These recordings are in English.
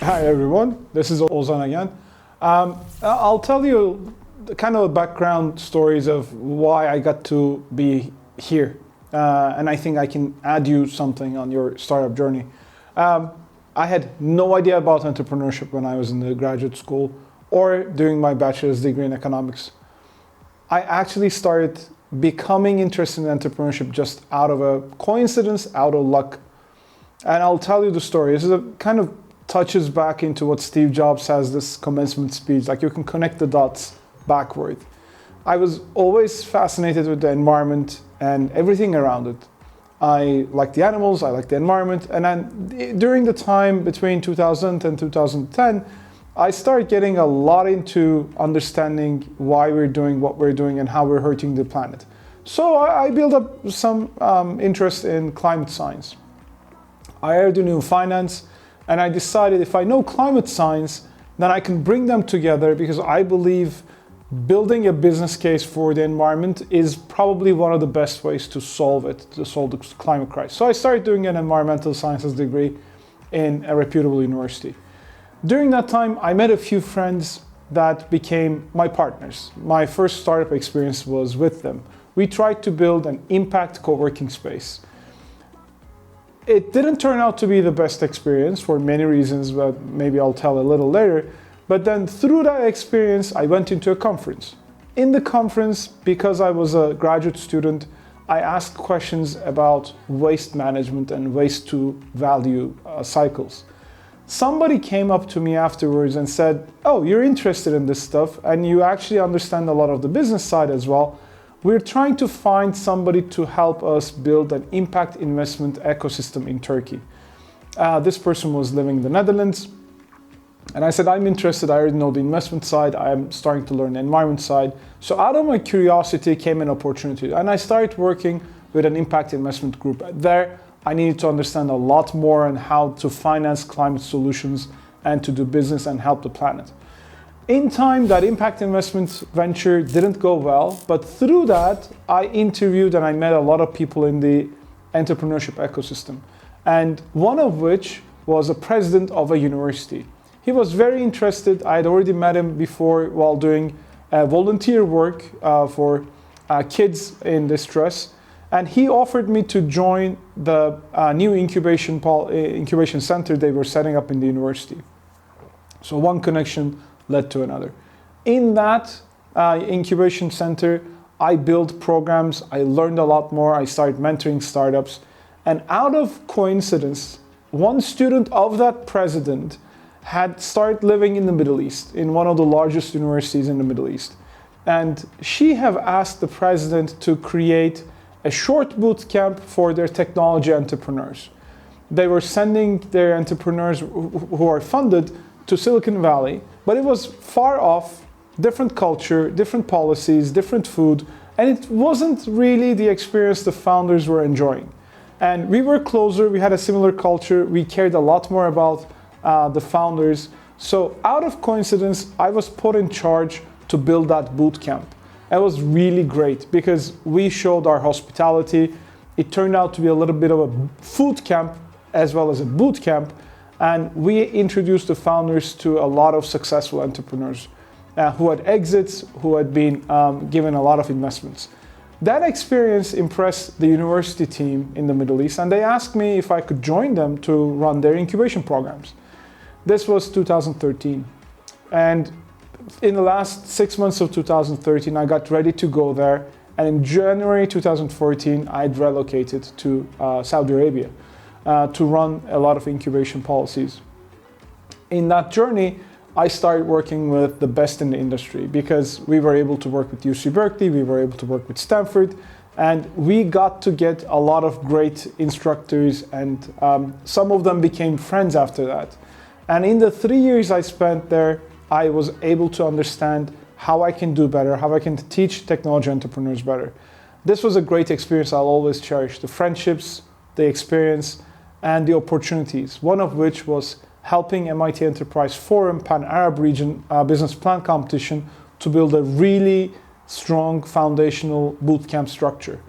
Hi everyone, this is Ozan again. I'll tell you kind of background stories of why I got to be here. And I think I can add you something on your startup journey. I had no idea about entrepreneurship when I was in the graduate school or doing my bachelor's degree in economics. I actually started becoming interested in entrepreneurship just out of a coincidence, out of luck. And I'll tell you the story. This is a kind of touches back into what Steve Jobs has this commencement speech, like you can connect the dots backward. I was always fascinated with the environment and everything around it. I like the animals, I like the environment, and then during the time between 2000 and 2010, I started getting a lot into understanding why we're doing what we're doing and how we're hurting the planet. So I built up some interest in climate science. I already knew finance, and I decided if I know climate science, then I can bring them together because I believe building a business case for the environment is probably one of the best ways to solve it, to solve the climate crisis. So I started doing an environmental sciences degree in a reputable university. During that time, I met a few friends that became my partners. My first startup experience was with them. We tried to build an impact co-working space. It didn't turn out to be the best experience for many reasons, but maybe I'll tell a little later. But then through that experience, I went into a conference. In the conference, because I was a graduate student, I asked questions about waste management and waste to value cycles. Somebody came up to me afterwards and said, "Oh, you're interested in this stuff and you actually understand a lot of the business side as well. We're trying to find somebody to help us build an impact investment ecosystem in Turkey." This person was living in the Netherlands. And I said, "I'm interested. I already know the investment side. I'm starting to learn the environment side." So out of my curiosity came an opportunity. And I started working with an impact investment group. There, I needed to understand a lot more on how to finance climate solutions and to do business and help the planet. In time, that impact investment venture didn't go well, but through that, I interviewed and I met a lot of people in the entrepreneurship ecosystem, and one of which was a president of a university. He was very interested. I had already met him before while doing volunteer work for kids in distress, and he offered me to join the new incubation center they were setting up in the university. So one connection led to another. In that incubation center, I built programs, I learned a lot more, I started mentoring startups, and out of coincidence, one student of that president had started living in the Middle East, in one of the largest universities in the Middle East. And she have asked the president to create a short boot camp for their technology entrepreneurs. They were sending their entrepreneurs who are funded to Silicon Valley, but it was far off, different culture, different policies, different food, and it wasn't really the experience the founders were enjoying. And we were closer, we had a similar culture, we cared a lot more about the founders. So out of coincidence, I was put in charge to build that boot camp. It was really great because we showed our hospitality. It turned out to be a little bit of a food camp as well as a boot camp. And we introduced the founders to a lot of successful entrepreneurs who had exits, who had been given a lot of investments. That experience impressed the university team in the Middle East, and they asked me if I could join them to run their incubation programs. This was 2013. And in the last 6 months of 2013, I got ready to go there. And in January 2014, I'd relocated to Saudi Arabia. To run a lot of incubation policies. In that journey, I started working with the best in the industry because we were able to work with UC Berkeley, we were able to work with Stanford, and we got to get a lot of great instructors, and some of them became friends after that. And in the 3 years I spent there, I was able to understand how I can do better, how I can teach technology entrepreneurs better. This was a great experience I'll always cherish, the friendships, the experience, and the opportunities, one of which was helping MIT Enterprise Forum Pan-Arab Region Business Plan Competition to build a really strong foundational bootcamp structure.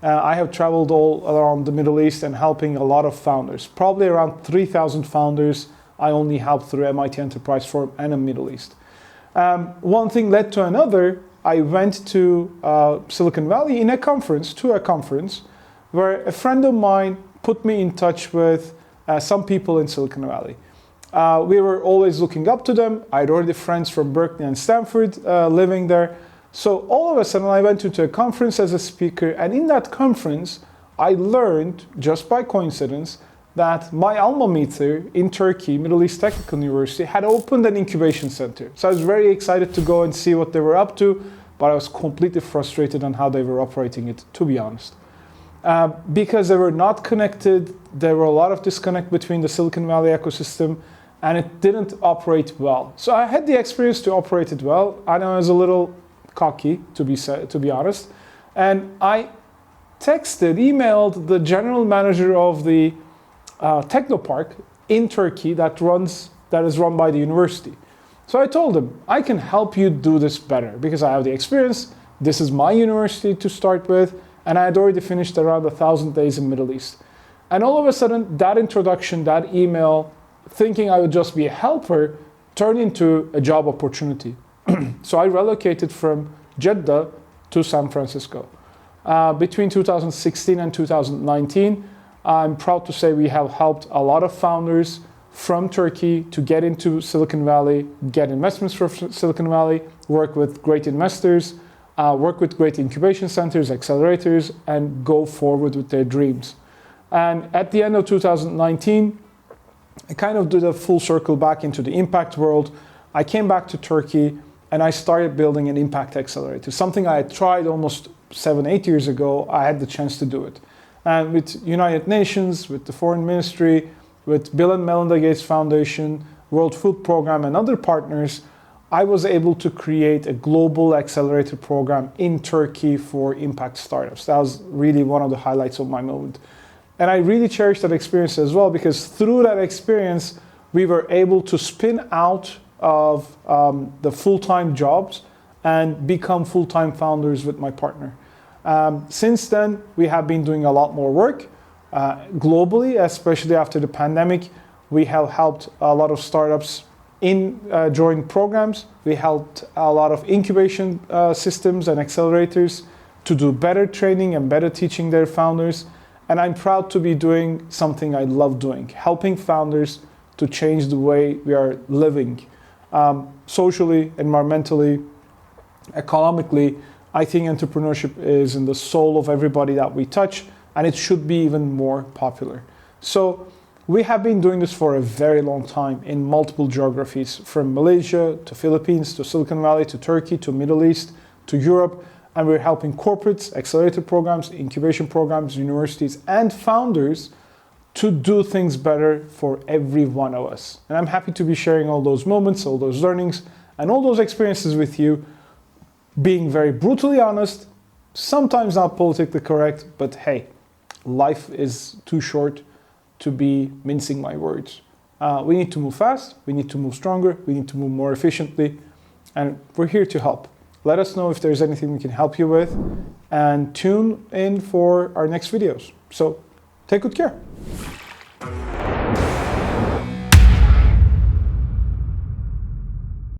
I have traveled all around the Middle East and helping a lot of founders, probably around 3,000 founders I only helped through MIT Enterprise Forum and in Middle East. One thing led to another. I went to Silicon Valley to a conference, where a friend of mine put me in touch with some people in Silicon Valley. We were always looking up to them. I had already friends from Berkeley and Stanford living there. So all of a sudden I went to a conference as a speaker, and in that conference I learned, just by coincidence, that my alma mater in Turkey, Middle East Technical University, had opened an incubation center. So I was very excited to go and see what they were up to, but I was completely frustrated on how they were operating it, to be honest. Because they were not connected, there were a lot of disconnect between the Silicon Valley ecosystem, and it didn't operate well. So I had the experience to operate it well. I know I was a little cocky, to be honest. And I emailed the general manager of the Technopark in Turkey that is run by the university. So I told him, I can help you do this better because I have the experience. This is my university to start with, and I had already finished around 1,000 days in Middle East. And all of a sudden, that introduction, that email, thinking I would just be a helper, turned into a job opportunity. So I relocated from Jeddah to San Francisco. Between 2016 and 2019, I'm proud to say we have helped a lot of founders from Turkey to get into Silicon Valley, get investments from Silicon Valley, work with great investors, work with great incubation centers, accelerators, and go forward with their dreams. And at the end of 2019, I kind of did a full circle back into the impact world. I came back to Turkey and I started building an impact accelerator, something I had tried almost 7-8 years ago. I had the chance to do it. And with United Nations, with the Foreign Ministry, with Bill and Melinda Gates Foundation, World Food Program, and other partners, I was able to create a global accelerator program in Turkey for impact startups. That was really one of the highlights of my moment. And I really cherish that experience as well, because through that experience, we were able to spin out of the full-time jobs and become full-time founders with my partner. Since then, we have been doing a lot more work globally, especially after the pandemic. We have helped a lot of startups in join programs. We helped a lot of incubation systems and accelerators to do better training and better teaching their founders. And I'm proud to be doing something I love doing, helping founders to change the way we are living, socially, environmentally, economically. I think entrepreneurship is in the soul of everybody that we touch, and it should be even more popular. So we have been doing this for a very long time in multiple geographies, from Malaysia to Philippines to Silicon Valley to Turkey to Middle East to Europe. And we're helping corporates, accelerator programs, incubation programs, universities, and founders to do things better for every one of us. And I'm happy to be sharing all those moments, all those learnings, and all those experiences with you, being very brutally honest, sometimes not politically correct, but hey, life is too short to be mincing my words. We need to move fast, we need to move stronger, we need to move more efficiently, and we're here to help. Let us know if there's anything we can help you with, and tune in for our next videos. So take good care.